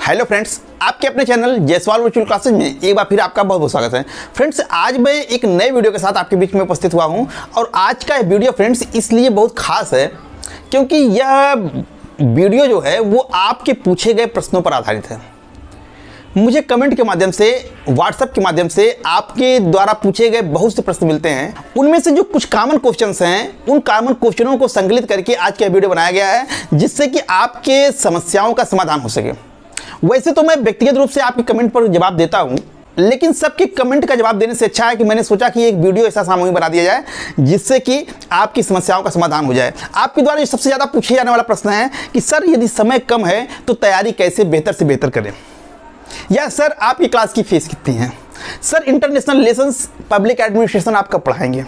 Hello friends, आपके अपने channel Jaiswal virtual classes में एक बार फिर आपका बहुत बहुत स्वागत है। फ्रेंड्स, आज मैं एक नए वीडियो के साथ आपके बीच में उपस्थित हुआ हूं और आज का वीडियो फ्रेंड्स इसलिए बहुत खास है क्योंकि यह वीडियो जो है वो आपके पूछे गए प्रश्नों पर आधारित है। मुझे कमेंट के माध्यम से, व्हाट्सएप के माध्यम से आपके द्वारा पूछे गए बहुत से प्रश्न मिलते हैं। उनमें से जो कुछ कॉमन क्वेश्चंस हैं, उन कॉमन क्वेश्चनों को संकलित करके आज का वीडियो बनाया गया है जिससे कि आपके समस्याओं का समाधान हो सके। वैसे तो मैं व्यक्तिगत रूप से आपके कमेंट पर जवाब देता हूं, लेकिन सबके कमेंट का जवाब देने से अच्छा है कि मैंने सोचा कि एक वीडियो ऐसा सामूहिक बना दिया जाए जिससे कि आपकी समस्याओं का समाधान हो जाए। आपके द्वारा जो सबसे ज़्यादा पूछे जाने वाला प्रश्न है कि सर यदि समय कम है तो तैयारी कैसे बेहतर से बेहतर करें, या सर आपकी क्लास की फीस कितनी है, sir international relations public administration आप कब पढ़ाएंगे।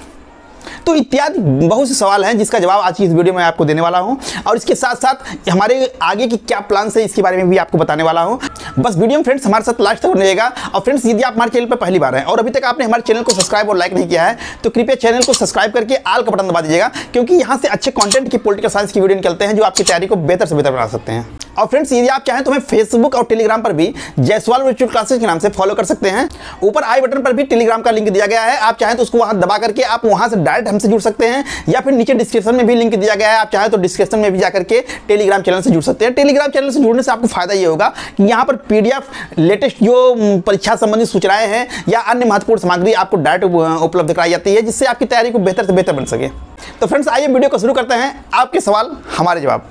तो इत्यादि बहुत से सवाल हैं जिसका जवाब आज की इस वीडियो में आपको देने वाला हूं और इसके साथ साथ हमारे आगे की क्या प्लान है इसके बारे में भी आपको बताने वाला हूं। बस वीडियो में फ्रेंड्स हमारे साथ लास्ट तक रहेगा। और फ्रेंड्स, यदि आप हमारे चैनल पर पहली बार हैं और अभी तक आपने हमारे चैनल को सब्सक्राइब और लाइक नहीं किया है तो कृपया चैनल को सब्सक्राइब करके आल का बटन दबा दीजिएगा, क्योंकि यहाँ से अच्छे कंटेंट की पॉलिटिकल साइंस की वीडियो निकलते हैं जो आपकी तैयारी को बेहतर से बेहतर बना सकते हैं। और फ्रेंड्स, यदि आप चाहें तो हमें फेसबुक और टेलीग्राम पर भी जयसवाल वर्चुअल क्लासेज के नाम से फॉलो कर सकते हैं। ऊपर आई बटन पर भी टेलीग्राम का लिंक दिया गया है, आप चाहें तो उसको वहां दबा करके आप वहां से डायरेक्ट हमसे जुड़ सकते हैं, या फिर नीचे डिस्क्रिप्शन में भी लिंक दिया गया है, आप चाहें तो डिस्क्रिप्शन में भी जाकर के टेलीग्राम चैनल से जुड़ सकते हैं। टेलीग्राम चैनल से जुड़ने से आपको फायदा ये होगा कि यहाँ पर पीडीएफ, लेटेस्ट जो परीक्षा संबंधित सूचनाएं हैं या अन्य महत्वपूर्ण सामग्री आपको डायरेक्ट उपलब्ध कराई जाती है जिससे आपकी तैयारी को बेहतर से बेहतर बन सके। तो फ्रेंड्स, आइए वीडियो को शुरू करते हैं। आपके सवाल हमारे जवाब।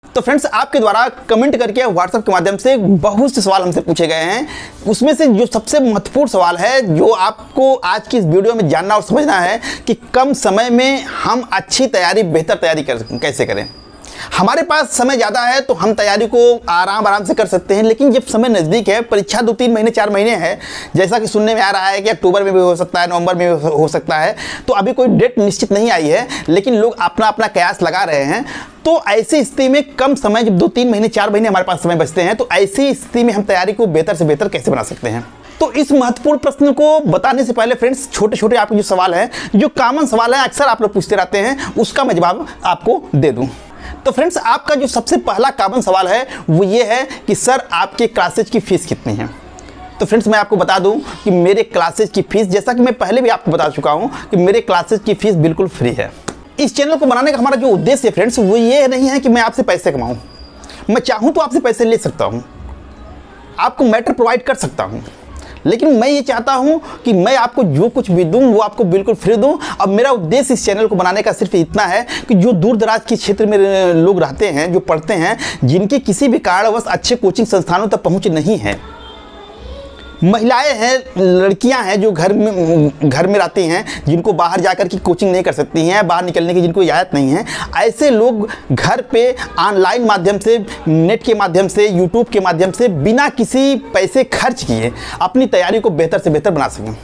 तो फ्रेंड्स, आपके द्वारा कमेंट करके व्हाट्सएप के माध्यम से बहुत से सवाल हमसे पूछे गए हैं। उसमें से जो सबसे महत्वपूर्ण सवाल है जो आपको आज की इस वीडियो में जानना और समझना है कि कम समय में हम अच्छी तैयारी, बेहतर तैयारी कैसे करें। हमारे पास समय ज़्यादा है तो हम तैयारी को आराम से कर सकते हैं, लेकिन जब समय नज़दीक है, परीक्षा 2-3 महीने 4 महीने है, जैसा कि सुनने में आ रहा है कि अक्टूबर में भी हो सकता है, नवंबर में भी हो सकता है, तो अभी कोई डेट निश्चित नहीं आई है, लेकिन लोग अपना अपना कयास लगा रहे हैं। तो ऐसी स्थिति में कम समय, जब 2-3 महीने 4 महीने हमारे पास समय बचते हैं, तो ऐसी स्थिति में हम तैयारी को बेहतर से बेहतर कैसे बना सकते हैं। तो इस महत्वपूर्ण प्रश्न को बताने से पहले फ्रेंड्स, छोटे छोटे आपके जो सवाल हैं, जो कॉमन सवाल हैं, अक्सर आप लोग पूछते रहते हैं, उसका मैं जवाब आपको दे दूं। तो फ्रेंड्स, आपका जो सबसे पहला कॉमन सवाल है वो ये है कि सर आपके क्लासेज की फीस कितनी है। तो फ्रेंड्स, मैं आपको बता दूं कि मेरे क्लासेज की फीस, जैसा कि मैं पहले भी आपको बता चुका हूं कि मेरे क्लासेज की फीस बिल्कुल फ्री है। इस चैनल को बनाने का हमारा जो उद्देश्य है फ्रेंड्स, वो ये नहीं है कि मैं आपसे पैसे कमाऊं। मैं चाहूं तो आपसे पैसे ले सकता हूं, आपको मैटर प्रोवाइड कर सकता हूं, लेकिन मैं ये चाहता हूं कि मैं आपको जो कुछ भी दूं वो आपको बिल्कुल फ्री दूं। अब मेरा उद्देश्य इस चैनल को बनाने का सिर्फ इतना है कि जो दूर दराज के क्षेत्र में लोग रहते हैं, जो पढ़ते हैं, जिनके किसी भी कारणवश अच्छे कोचिंग संस्थानों तक पहुंच नहीं है, महिलाएं हैं, लड़कियां हैं जो घर में रहती हैं, जिनको बाहर जाकर की कोचिंग नहीं कर सकती हैं, बाहर निकलने की जिनको इजाज़त नहीं है, ऐसे लोग घर पे ऑनलाइन माध्यम से, नेट के माध्यम से, यूट्यूब के माध्यम से बिना किसी पैसे खर्च किए अपनी तैयारी को बेहतर से बेहतर बना सकें।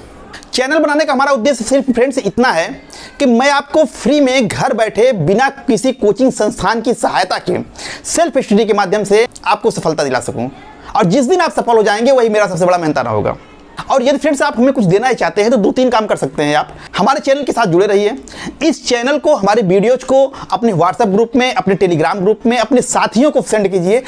चैनल बनाने का हमारा उद्देश्य सिर्फ फ्रेंड्स इतना है कि मैं आपको फ्री में घर बैठे बिना किसी कोचिंग संस्थान की सहायता के सेल्फ स्टडी के माध्यम से आपको सफलता दिला सकूं। और जिस दिन आप सफल हो जाएंगे वही मेरा सबसे बड़ा मेहनताना होगा। और यदि फ्रेंड्स आप हमें कुछ देना ही चाहते हैं तो 2-3 काम कर सकते हैं। आप हमारे चैनल के साथ जुड़े रहिए, इस चैनल को, हमारे वीडियोज को अपने व्हाट्सएप ग्रुप में, अपने टेलीग्राम ग्रुप में अपने साथियों को सेंड कीजिए।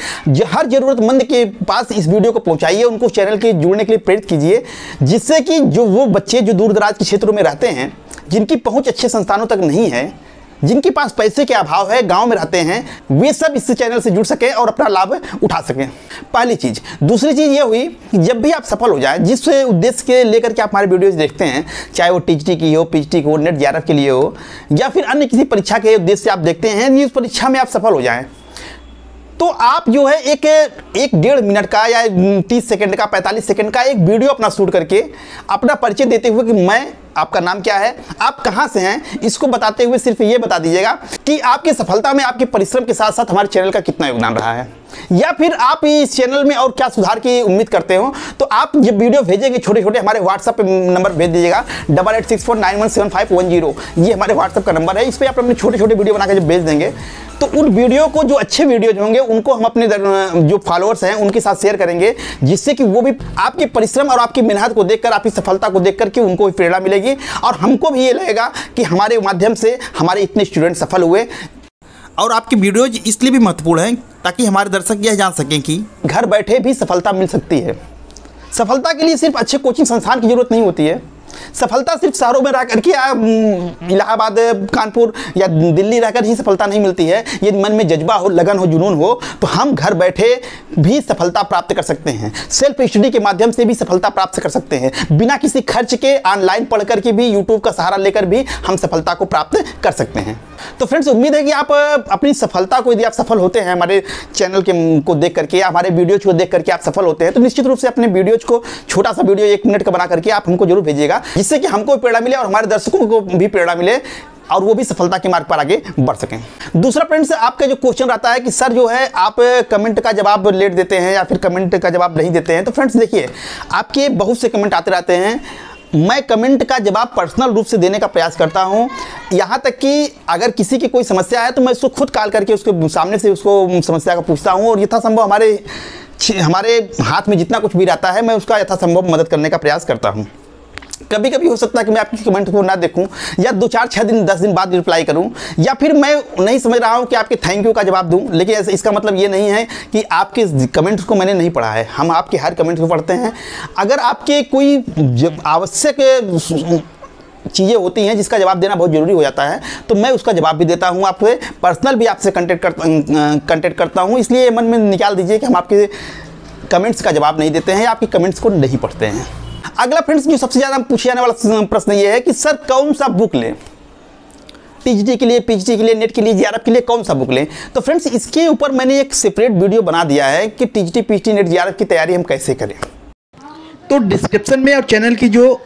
हर जरूरतमंद के पास इस वीडियो को पहुंचाइए, उनको चैनल के जुड़ने के लिए प्रेरित कीजिए, जिससे कि जो वो बच्चे जो दूर दराज के क्षेत्रों में रहते हैं, जिनकी पहुँच अच्छे संस्थानों तक नहीं है, जिनके पास पैसे के अभाव है, गांव में रहते हैं, वे सब इस चैनल से जुड़ सकें और अपना लाभ उठा सकें। पहली चीज़। दूसरी चीज़ ये हुई कि जब भी आप सफल हो जाए, जिस उद्देश्य के लेकर के आप हमारे वीडियोस देखते हैं, चाहे वो टीजीटी की हो, पीजीटी की हो, नेट जेआरएफ के लिए हो, या फिर अन्य किसी परीक्षा के उद्देश्य से आप देखते हैं, इस परीक्षा में आप सफल हो जाएँ, तो आप जो है एक 1.5 मिनट का या 30 सेकंड का, 45 सेकंड का एक वीडियो अपना शूट करके अपना परिचय देते हुए कि मैं आपका नाम क्या है, आप कहाँ से हैं, इसको बताते हुए सिर्फ ये बता दीजिएगा कि आपकी सफलता में आपके परिश्रम के साथ साथ हमारे चैनल का कितना योगदान रहा है, या फिर आप इस चैनल में और क्या सुधार की उम्मीद करते हो। तो आप जब वीडियो भेजेंगे छोटे छोटे हमारे व्हाट्सएप पे नंबर भेज दीजिएगा 8864917510। ये हमारे व्हाट्सएप का नंबर है। इस पर आप अपने छोटे छोटे वीडियो बनाकर जब भेज देंगे तो उन वीडियो को, जो अच्छे वीडियोज होंगे, उनको हम अपने जो फॉलोअर्स हैं उनके साथ शेयर करेंगे, जिससे कि वो भी आपके परिश्रम और आपकी मेहनत को देखकर, आपकी सफलता को देखकर के उनको भी प्रेरणा मिलेगी और हमको भी ये लगेगा कि हमारे माध्यम से हमारे इतने स्टूडेंट सफल हुए। और आपकी वीडियोज इसलिए भी महत्वपूर्ण हैं ताकि हमारे दर्शक यह जान सकें कि घर बैठे भी सफलता मिल सकती है। सफलता के लिए सिर्फ अच्छे कोचिंग संस्थान की जरूरत नहीं होती है। सफलता सिर्फ शहरों में रह करके इलाहाबाद, कानपुर या दिल्ली रहकर ही सफलता नहीं मिलती है। यदि मन में जज्बा हो, लगन हो, जुनून हो, तो हम घर बैठे भी सफलता प्राप्त कर सकते हैं। सेल्फ स्टडी के माध्यम से भी सफलता प्राप्त कर सकते हैं। बिना किसी खर्च के ऑनलाइन पढ़ करके भी, यूट्यूब का सहारा लेकर भी हम सफलता को प्राप्त कर सकते हैं। तो फ्रेंड्स, उम्मीद है कि आप अपनी सफलता को, यदि आप सफल होते हैं हमारे चैनल को देख करके, हमारे वीडियोज को देख करके आप सफल होते हैं, तो निश्चित रूप से अपने वीडियोज को, छोटा सा वीडियो 1 मिनट का बना करके आप हमको जरूर भेजिएगा, जिससे कि हमको प्रेरणा मिले और हमारे दर्शकों को भी प्रेरणा मिले और वो भी सफलता के मार्ग पर आगे बढ़ सकें। दूसरा फ्रेंड्स, आपका जो क्वेश्चन रहता है कि सर जो है आप कमेंट का जवाब लेट देते हैं या फिर कमेंट का जवाब नहीं देते हैं। तो फ्रेंड्स देखिए, आपके बहुत से कमेंट आते रहते हैं। मैं कमेंट का जवाब पर्सनल रूप से देने का प्रयास करता हूं। यहाँ तक कि अगर किसी की कोई समस्या है तो मैं उसको खुद कॉल करके उसके सामने से उसको समस्या का पूछता हूं और यथासंभव हमारे हाथ में जितना कुछ भी रहता है मैं उसका यथासंभव मदद करने का प्रयास करता हूं। कभी कभी हो सकता है कि मैं आपकी कमेंट को ना देखूं या 2, 4, 6 दिन 10 दिन बाद रिप्लाई करूं, या फिर मैं नहीं समझ रहा हूं कि आपके थैंक यू का जवाब दूं। लेकिन इसका मतलब ये नहीं है कि आपके कमेंट्स को मैंने नहीं पढ़ा है। हम आपके हर कमेंट को पढ़ते हैं। अगर आपके कोई आवश्यक चीज़ें होती हैं जिसका जवाब देना बहुत ज़रूरी हो जाता है तो मैं उसका जवाब भी देता हूं। आपसे पर्सनल भी आपसे कंटेक्ट करता हूं। इसलिए मन में निकाल दीजिए कि हम आपके कमेंट्स का जवाब नहीं देते हैं या आपके कमेंट्स को नहीं पढ़ते हैं। अगला फ्रेंड्स, जो सबसे ज़्यादा पूछे जाने वाला प्रश्न ये है कि सर कौन सा बुक लें, टीजीटी के लिए, पीजीटी के लिए, नेट के लिए, जेआरएफ के लिए कौन सा बुक लें। तो फ्रेंड्स, इसके ऊपर मैंने एक सेपरेट वीडियो बना दिया है कि टीजीटी, पीजीटी, नेट, जेआरएफ की तैयारी हम कैसे करें। तो डिस्क्रिप्शन में और चैनल की जो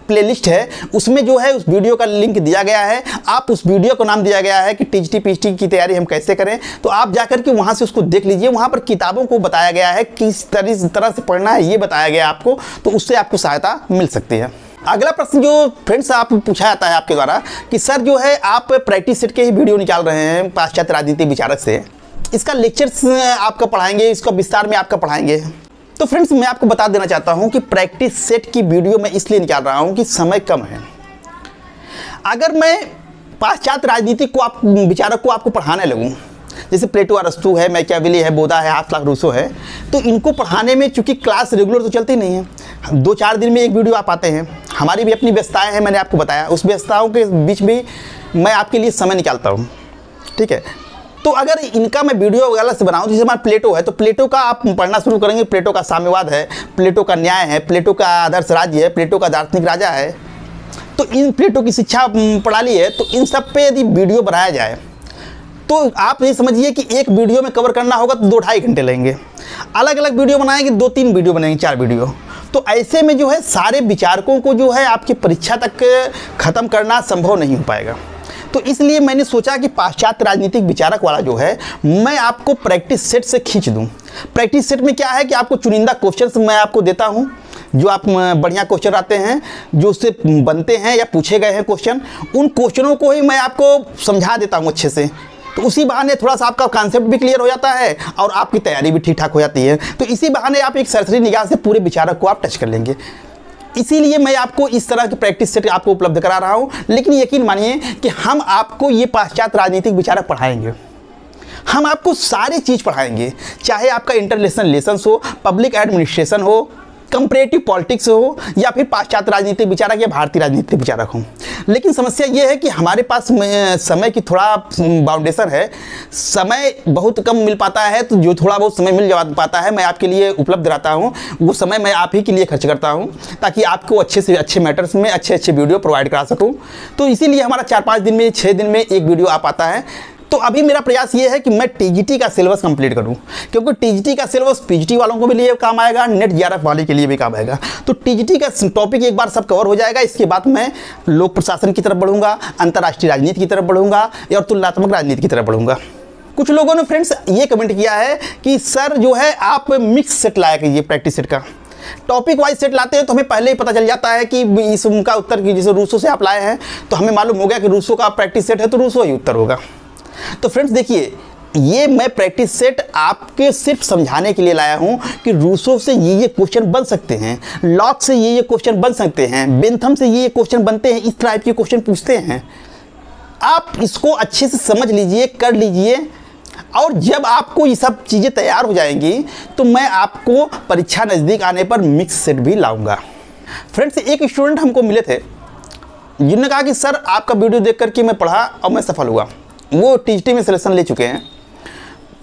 प्लेलिस्ट है उसमें जो है उस वीडियो का लिंक दिया गया है। आप उस वीडियो को नाम दिया गया है कि टीजीटी, पीजीटी की तैयारी हम कैसे करें। तो आप जाकर के वहाँ से उसको देख लीजिए। वहाँ पर किताबों को बताया गया है, किस तरह से पढ़ना है ये बताया गया है आपको, तो उससे आपको सहायता मिल सकती है। अगला प्रश्न जो फ्रेंड्स आप पूछा जाता है आपके द्वारा कि सर जो है आप प्रैक्टिस सेट के ही वीडियो निकाल रहे हैं पाश्चात्य राजनीति विचारक से, इसका लेक्चर्स आपका पढ़ाएंगे, इसका विस्तार में आपका पढ़ाएंगे। तो फ्रेंड्स, मैं आपको बता देना चाहता हूं कि प्रैक्टिस सेट की वीडियो मैं इसलिए निकाल रहा हूं कि समय कम है। अगर मैं पाश्चात्य राजनीति को विचारक को आपको पढ़ाने लगूं, जैसे प्लेटो, अरस्तू है, मैकियावेली है, बोधा है, हाथ लाख रूसो है, तो इनको पढ़ाने में चूंकि क्लास रेगुलर तो चलती नहीं है, 2-4 दिन में एक वीडियो आप आते हैं। हमारी भी अपनी व्यस्तताएँ हैं, मैंने आपको बताया। उस व्यस्तताओं के बीच भी मैं आपके लिए समय निकालता हूँ, ठीक है। तो अगर इनका मैं वीडियो वगैरह से बनाऊं, जैसे हमारा प्लेटो है तो प्लेटो का आप पढ़ना शुरू करेंगे। प्लेटो का साम्यवाद है, प्लेटो का न्याय है, प्लेटो का आदर्श राज्य है, प्लेटो का दार्शनिक राजा है, तो इन प्लेटो की शिक्षा प्रणाली है। तो इन सब पे यदि वीडियो बनाया जाए तो आप ये समझिए कि एक वीडियो में कवर करना होगा तो 2-2.5 घंटे लगेंगे। अलग अलग वीडियो बनाएंगे, 2-3 वीडियो बनेंगे, 4 वीडियो। तो ऐसे में जो है सारे विचारकों को जो है आपकी परीक्षा तक ख़त्म करना संभव नहीं हो पाएगा। तो इसलिए मैंने सोचा कि पाश्चात्य राजनीतिक विचारक वाला जो है मैं आपको प्रैक्टिस सेट से खींच दूं। प्रैक्टिस सेट में क्या है कि आपको चुनिंदा क्वेश्चंस मैं आपको देता हूं, जो आप बढ़िया क्वेश्चन आते हैं, जो उससे बनते हैं या पूछे गए हैं क्वेश्चन, उन क्वेश्चनों को ही मैं आपको समझा देता हूं अच्छे से। तो उसी बहाने थोड़ा सा आपका कॉन्सेप्ट भी क्लियर हो जाता है और आपकी तैयारी भी ठीक ठाक हो जाती है। तो इसी बहाने आप एक सरसरी निगाह से पूरे विचारक को आप टच कर लेंगे। इसीलिए मैं आपको इस तरह की प्रैक्टिस सेट आपको उपलब्ध करा रहा हूं। लेकिन यकीन मानिए कि हम आपको ये पाश्चात्य राजनीतिक विचारक पढ़ाएंगे। हम आपको सारी चीज़ पढ़ाएंगे, चाहे आपका इंटरनेशनल रिलेशंस हो, पब्लिक एडमिनिस्ट्रेशन हो, कंपैरेटिव पॉलिटिक्स हो, या फिर पाश्चात्य राजनीतिक विचारक या भारतीय राजनीतिक विचारक हो। लेकिन समस्या ये है कि हमारे पास समय की थोड़ा बाउंडेशन है, समय बहुत कम मिल पाता है। तो जो थोड़ा बहुत समय मिल पाता है मैं आपके लिए उपलब्ध रहता हूँ, वो समय मैं आप ही के लिए खर्च करता हूँ ताकि आपको अच्छे से अच्छे मैटर्स में अच्छे वीडियो प्रोवाइड करा सकूँ। तो इसीलिए हमारा 4-5 दिन में, 6 दिन में एक वीडियो आ पाता है। तो अभी मेरा प्रयास ये है कि मैं टीजीटी का सिलेबस कंप्लीट करूं, क्योंकि टीजीटी का सिलेबस पीजीटी वालों को भी लिए काम आएगा, नेट जेआरएफ वाले के लिए भी काम आएगा। तो टीजीटी का टॉपिक एक बार सब कवर हो जाएगा, इसके बाद मैं लोक प्रशासन की तरफ बढ़ूंगा, अंतर्राष्ट्रीय राजनीति की तरफ बढ़ूंगा और तुलनात्मक राजनीति की तरफ बढ़ूंगा। कुछ लोगों ने फ्रेंड्स ये कमेंट किया है कि सर जो है आप मिक्स सेट लाया कीजिए, प्रैक्टिस सेट का टॉपिक वाइज सेट लाते हैं तो हमें पहले ही पता चल जाता है कि इस उनका उत्तर की, जैसे रूसो से आप लाए हैं तो हमें मालूम हो गया कि रूसो का प्रैक्टिस सेट है तो रूसो ही उत्तर होगा। तो फ्रेंड्स देखिए, ये मैं प्रैक्टिस सेट आपके सिर्फ समझाने के लिए लाया हूं कि रूसो से ये क्वेश्चन बन सकते हैं, लॉक से ये क्वेश्चन बन सकते हैं, बेंथम से ये क्वेश्चन बनते हैं, इस टाइप के क्वेश्चन पूछते हैं। आप इसको अच्छे से समझ लीजिए, कर लीजिए, और जब आपको ये सब चीज़ें तैयार हो जाएंगी तो मैं आपको परीक्षा नज़दीक आने पर मिक्स सेट भी लाऊंगा। फ्रेंड्स, एक स्टूडेंट हमको मिले थे जिन्होंने कहा कि सर आपका वीडियो देख करके मैं पढ़ा और मैं सफल हुआ। वो टीजीटी में सिलेक्शन ले चुके हैं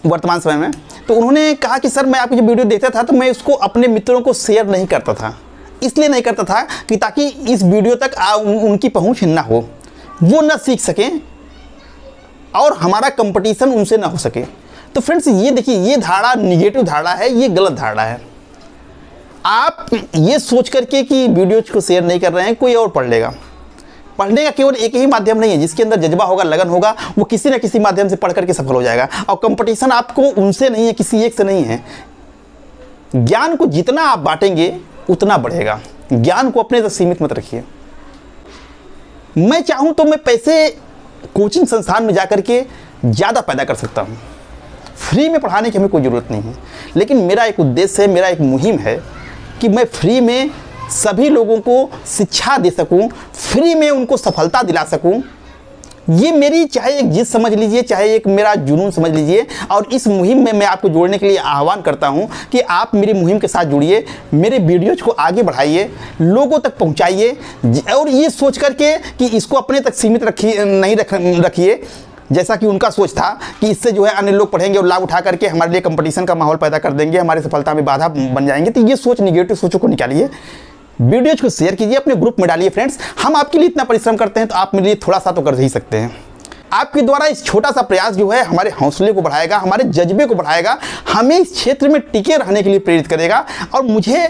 वर्तमान समय में। तो उन्होंने कहा कि सर मैं आपकी जो वीडियो देखता था तो मैं उसको अपने मित्रों को शेयर नहीं करता था, इसलिए नहीं करता था कि ताकि इस वीडियो तक उनकी पहुँच ना हो, वो ना सीख सकें और हमारा कंपटीशन उनसे ना हो सके। तो फ्रेंड्स ये देखिए, ये धारणा निगेटिव धारणा है, ये गलत धारणा है। आप ये सोच करके कि वीडियोज को शेयर नहीं कर रहे हैं, कोई और पढ़ लेगा। पढ़ने का केवल एक ही माध्यम नहीं है, जिसके अंदर जज्बा होगा, लगन होगा, वो किसी न किसी माध्यम से पढ़ करके सफल हो जाएगा। और कंपटीशन आपको उनसे नहीं है, किसी एक से नहीं है। ज्ञान को जितना आप बांटेंगे उतना बढ़ेगा, ज्ञान को अपने तक सीमित मत रखिए। मैं चाहूँ तो मैं पैसे कोचिंग संस्थान में जाकर के ज़्यादा पैदा कर सकता हूँ, फ्री में पढ़ाने की हमें कोई ज़रूरत नहीं है। लेकिन मेरा एक उद्देश्य है, मेरा एक मुहिम है कि मैं फ्री में सभी लोगों को शिक्षा दे सकूँ, फ्री में उनको सफलता दिला सकूँ। ये मेरी चाहे एक जिद समझ लीजिए, चाहे एक मेरा जुनून समझ लीजिए। और इस मुहिम में मैं आपको जोड़ने के लिए आह्वान करता हूं कि आप मेरी मुहिम के साथ जुड़िए, मेरे वीडियोज़ को आगे बढ़ाइए, लोगों तक पहुंचाइए। और ये सोच करके कि इसको अपने तक सीमित रखिए, जैसा कि उनका सोच था कि इससे जो है अन्य लोग पढ़ेंगे और लाभ उठा करके हमारे लिए कंपटीशन का माहौल पैदा कर देंगे, हमारी सफलता में बाधा बन जाएंगे। तो ये सोच, निगेटिव सोचों को निकालिए, वीडियोज को शेयर कीजिए, अपने ग्रुप में डालिए। फ्रेंड्स, हम आपके लिए इतना परिश्रम करते हैं तो आप मेरे लिए थोड़ा सा तो कर ही सकते हैं। आपके द्वारा इस छोटा सा प्रयास जो है हमारे हौसले को बढ़ाएगा, हमारे जज्बे को बढ़ाएगा, हमें इस क्षेत्र में टिके रहने के लिए प्रेरित करेगा और मुझे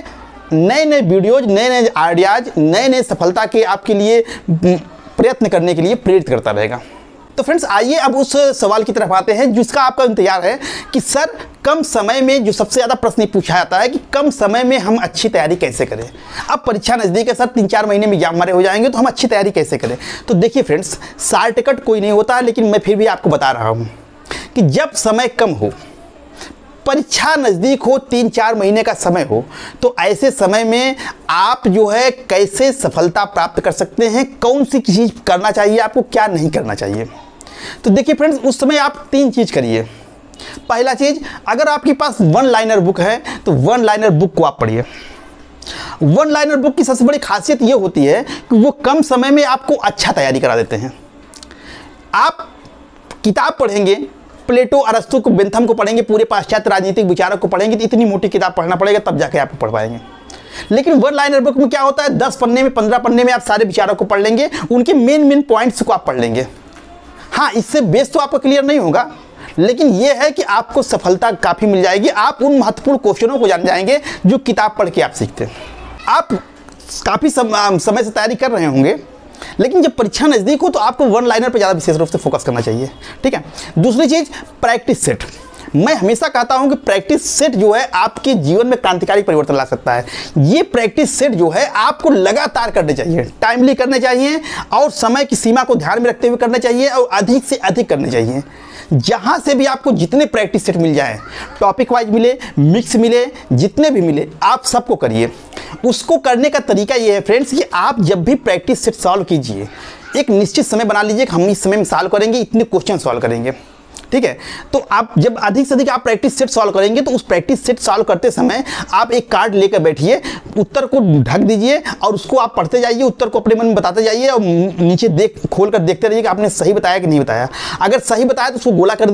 नए नए वीडियोज, नए नए आइडियाज, नए नए सफलता के आपके लिए प्रयत्न करने के लिए प्रेरित करता रहेगा। तो फ्रेंड्स, आइए अब उस सवाल की तरफ आते हैं जिसका आपका इंतजार है कि सर कम समय में, जो सबसे ज़्यादा प्रश्न पूछा जाता है कि कम समय में हम अच्छी तैयारी कैसे करें। अब परीक्षा नज़दीक है सर, 3-4 महीने में एग्जाम हमारे हो जाएंगे, तो हम अच्छी तैयारी कैसे करें। तो देखिए फ्रेंड्स, शॉर्टकट कोई नहीं होता, लेकिन मैं फिर भी आपको बता रहा हूँ कि जब समय कम हो, परीक्षा नज़दीक हो, 3-4 महीने का समय हो, तो ऐसे समय में आप जो है कैसे सफलता प्राप्त कर सकते हैं, कौन सी चीज़ करना चाहिए आपको, क्या नहीं करना चाहिए। तो देखिए फ्रेंड्स, उस समय आप 3 चीज़ करिए। पहला चीज़, अगर आपके पास 1 लाइनर बुक है तो 1 लाइनर बुक को आप पढ़िए। 1 लाइनर बुक की सबसे बड़ी खासियत ये होती है कि वो कम समय में आपको अच्छा तैयारी करा देते हैं। आप किताब पढ़ेंगे, प्लेटो, अरस्तु को, बेंथम को पढ़ेंगे, पूरे पाश्चात्य राजनीतिक विचारक को पढ़ेंगे, तो इतनी मोटी किताब पढ़ना पड़ेगा, तब जाके आप पढ़ पाएंगे। लेकिन 1 लाइनर बुक में क्या होता है, 10 पन्ने में, 15 पन्ने में आप सारे विचारों को पढ़ लेंगे, उनके मेन पॉइंट्स को आप पढ़ लेंगे। हाँ, इससे बेस तो आपका क्लियर नहीं होगा, लेकिन यह है कि आपको सफलता काफ़ी मिल जाएगी। आप उन महत्वपूर्ण क्वेश्चनों को जान जाएंगे जो किताब पढ़ के आप सीखते हैं। आप काफ़ी समय से तैयारी कर रहे होंगे, लेकिन जब परीक्षा नज़दीक हो तो आपको 1 लाइनर पर ज़्यादा विशेष रूप से फोकस करना चाहिए। ठीक है। दूसरी चीज़, प्रैक्टिस सेट। मैं हमेशा कहता हूं कि प्रैक्टिस सेट जो है आपके जीवन में क्रांतिकारी परिवर्तन ला सकता है। ये प्रैक्टिस सेट जो है आपको लगातार करने चाहिए, टाइमली करने चाहिए और समय की सीमा को ध्यान में रखते हुए करने चाहिए और अधिक से अधिक करने चाहिए। जहां से भी आपको जितने प्रैक्टिस सेट मिल जाए, टॉपिक वाइज मिले, मिक्स मिले, जितने भी मिले, आप सबको करिए। उसको करने का तरीका ये है फ्रेंड्स कि आप जब भी प्रैक्टिस सेट सॉल्व कीजिए, एक निश्चित समय बना लीजिए कि हम इस समय में सॉल्व करेंगे, इतने क्वेश्चन सॉल्व करेंगे। ठीक है। तो आप जब अधिक से अधिक आप प्रैक्टिस सेट सॉल्व करेंगे तो उस प्रैक्टिस सेट सॉल्व करते समय आप एक कार्ड लेकर बैठिए, उत्तर को ढक दीजिए और उसको आप पढ़ते जाइए, उत्तर को अपने मन में बताते जाइए और नीचे खोल कर देखते रहिए कि आपने सही बताया कि नहीं बताया। अगर सही बताया तो उसको गोला कर,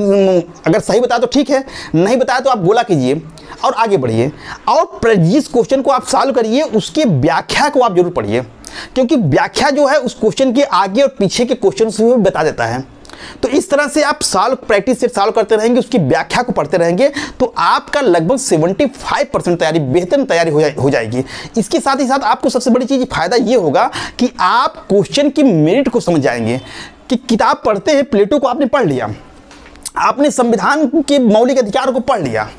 अगर सही बताया तो ठीक है, नहीं बताया तो आप गोला कीजिए और आगे बढ़िए। और जिस क्वेश्चन को आप सॉल्व करिए उसकी व्याख्या को आप जरूर पढ़िए, क्योंकि व्याख्या जो है उस क्वेश्चन के आगे और पीछे के क्वेश्चन से भी बता देता है। तो इस तरह से आप प्रैक्टिस सेट सॉल्व करते रहेंगे, उसकी व्याख्या को पढ़ते रहेंगे, तो आपका लगभग 75% तैयारी, बेहतर तैयारी हो जाएगी। इसके साथ ही साथ आपको सबसे बड़ी चीज़ फायदा ये होगा कि आप क्वेश्चन की मेरिट को समझ जाएंगे। कि किताब पढ़ते हैं, प्लेटो को आपने पढ़ लिया, आपने संविधान के मौलिक अधिकार को पढ़ लिया,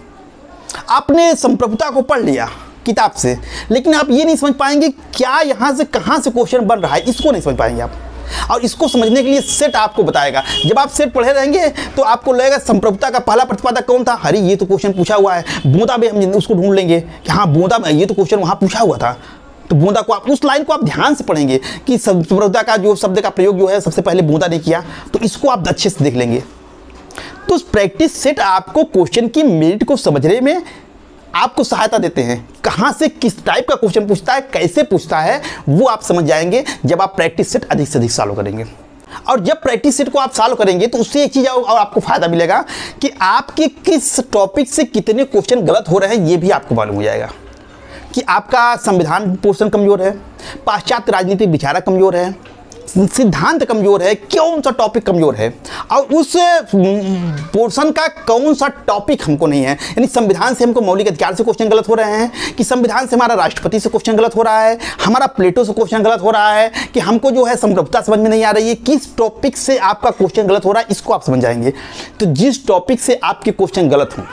आपने संप्रभुता को पढ़ लिया किताब से, लेकिन आप ये नहीं समझ पाएंगे क्या यहाँ से कहाँ से क्वेश्चन बन रहा है, इसको नहीं समझ पाएंगे आप। और इसको समझने के लिए सेट आपको बताएगा। जब आप सेट पढ़े रहेंगे तो आपको लगेगा संप्रभुता का पहला प्रतिपादक कौन था, अरे ये तो क्वेश्चन पूछा हुआ है। बूंदा में हम उसको ढूंढ लेंगे कि हाँ बूंदा में ये तो क्वेश्चन वहाँ पूछा हुआ था, तो बूंदा को आप उस लाइन को आप ध्यान से पढ़ेंगे कि संप्रभुता का जो शब्द का प्रयोग जो है सबसे पहले बूंदा ने किया, तो इसको आप अच्छे से देख लेंगे। तो प्रैक्टिस सेट आपको क्वेश्चन की मेरिट को समझने में आपको सहायता देते हैं। कहाँ से किस टाइप का क्वेश्चन पूछता है, कैसे पूछता है, वो आप समझ जाएंगे जब आप प्रैक्टिस सेट अधिक से अधिक सॉल्व करेंगे। और जब प्रैक्टिस सेट को आप सॉल्व करेंगे तो उससे एक चीज़ और आपको फायदा मिलेगा कि आपके किस टॉपिक से कितने क्वेश्चन गलत हो रहे हैं ये भी आपको मालूम हो जाएगा। कि आपका संविधान पोर्शन कमज़ोर है, पाश्चात्य राजनीतिक विचार कमज़ोर है, सिद्धांत कमज़ोर है, कौन सा टॉपिक कमज़ोर है, और उस पोर्शन का कौन सा टॉपिक हमको नहीं है। यानी संविधान से हमको मौलिक अधिकार से क्वेश्चन गलत हो रहे हैं, कि संविधान से हमारा राष्ट्रपति से क्वेश्चन गलत हो रहा है, हमारा प्लेटो से क्वेश्चन गलत हो रहा है, कि हमको जो है संप्रभुता समझ में नहीं आ रही है, किस टॉपिक से आपका क्वेश्चन गलत हो रहा है, इसको आप समझ जाएंगे। तो जिस टॉपिक से आपके क्वेश्चन गलत हों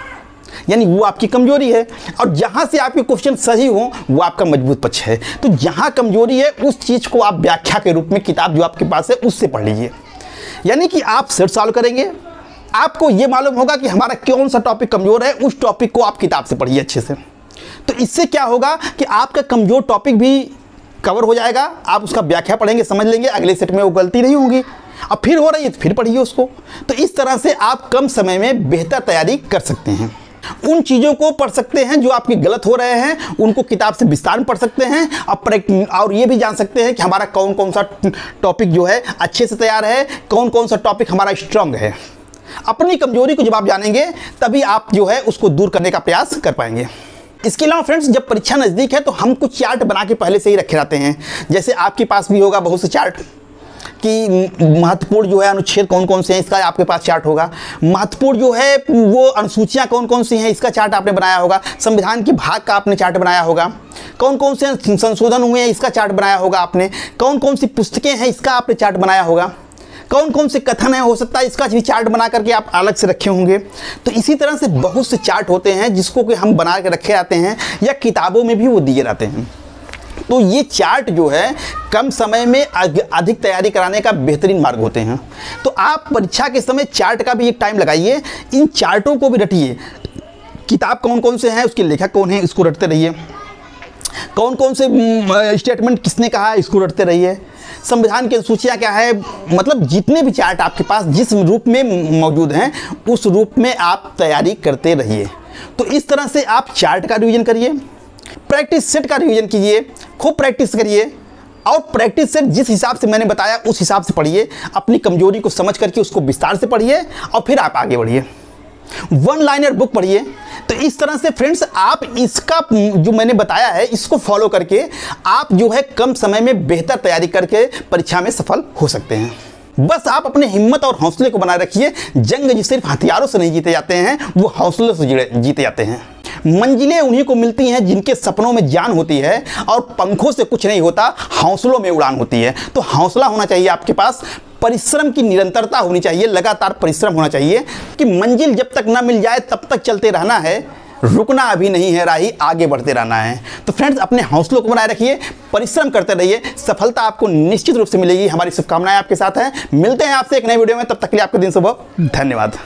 यानी वो आपकी कमजोरी है, और जहां से आपके क्वेश्चन सही हो वो आपका मजबूत पक्ष है। तो जहां कमजोरी है उस चीज को आप व्याख्या के रूप में किताब जो आपके पास है उससे पढ़ लीजिए। यानी कि आप सेट सॉल्व करेंगे, आपको ये मालूम होगा कि हमारा कौन सा टॉपिक कमजोर है, उस टॉपिक को आप किताब से पढ़िए अच्छे से। तो इससे क्या होगा कि आपका कमजोर टॉपिक भी कवर हो जाएगा, आप उसका व्याख्या पढ़ेंगे, समझ लेंगे, अगले सेट में वो गलती नहीं होगी। अब फिर हो रही है तो फिर पढ़िए उसको। तो इस तरह से आप कम समय में बेहतर तैयारी कर सकते हैं। उन चीज़ों को पढ़ सकते हैं जो आपके गलत हो रहे हैं, उनको किताब से विस्तार में पढ़ सकते हैं, और ये भी जान सकते हैं कि हमारा कौन कौन सा टॉपिक जो है अच्छे से तैयार है, कौन कौन सा टॉपिक हमारा स्ट्रांग है। अपनी कमजोरी को जब आप जानेंगे तभी आप जो है उसको दूर करने का प्रयास कर पाएंगे। इसके अलावा फ्रेंड्स, जब परीक्षा नज़दीक है तो हम कुछ चार्ट बना के पहले से ही रखे रहते हैं। जैसे आपके पास भी होगा बहुत से चार्ट कि महत्वपूर्ण जो है अनुच्छेद कौन कौन से हैं, इसका आपके पास चार्ट होगा। महत्वपूर्ण जो है वो अनुसूचियाँ कौन कौन सी हैं, इसका चार्ट आपने बनाया होगा। संविधान के भाग का आपने चार्ट बनाया होगा। कौन कौन से संशोधन हुए हैं इसका चार्ट बनाया होगा आपने। कौन कौन सी पुस्तकें हैं इसका आपने चार्ट बनाया होगा। कौन कौन से कथन है, हो सकता है इसका भी चार्ट बना करके आप अलग से रखे होंगे। तो इसी तरह से बहुत से चार्ट होते हैं जिसको कि हम बना के रखे जाते हैं या किताबों में भी वो दिए रहते हैं। तो ये चार्ट जो है कम समय में अधिक तैयारी कराने का बेहतरीन मार्ग होते हैं। तो आप परीक्षा के समय चार्ट का भी एक टाइम लगाइए, इन चार्टों को भी रटिए। किताब कौन कौन से हैं, उसके लेखक कौन है, इसको रटते रहिए। कौन कौन से स्टेटमेंट किसने कहा है, इसको रटते रहिए। संविधान की अनुसूचियाँ क्या है, मतलब जितने भी चार्ट आपके पास जिस रूप में मौजूद हैं उस रूप में आप तैयारी करते रहिए। तो इस तरह से आप चार्ट का रिवीजन करिए, प्रैक्टिस सेट का रिवीजन कीजिए, खूब प्रैक्टिस करिए, और प्रैक्टिस सेट जिस हिसाब से मैंने बताया उस हिसाब से पढ़िए। अपनी कमजोरी को समझ करके उसको विस्तार से पढ़िए और फिर आप आगे बढ़िए। वन लाइनर बुक पढ़िए। तो इस तरह से फ्रेंड्स आप इसका जो मैंने बताया है इसको फॉलो करके आप जो है कम समय में बेहतर तैयारी करके परीक्षा में सफल हो सकते हैं। बस आप अपने हिम्मत और हौसले को बनाए रखिए। जंग जो सिर्फ हथियारों से नहीं जीते जाते हैं, वो हौसलों से जीते जाते हैं। मंजिलें उन्हीं को मिलती हैं जिनके सपनों में जान होती है, और पंखों से कुछ नहीं होता, हौसलों में उड़ान होती है। तो हौसला होना चाहिए आपके पास, परिश्रम की निरंतरता होनी चाहिए, लगातार परिश्रम होना चाहिए कि मंजिल जब तक ना मिल जाए तब तक चलते रहना है, रुकना अभी नहीं है राही, आगे बढ़ते रहना है। तो फ्रेंड्स अपने हौसलों को बनाए रखिए, परिश्रम करते रहिए, सफलता आपको निश्चित रूप से मिलेगी। हमारी शुभकामनाएं आपके साथ हैं। मिलते हैं आपसे एक नए वीडियो में, तब तक के लिए आपका दिन शुभ हो। धन्यवाद।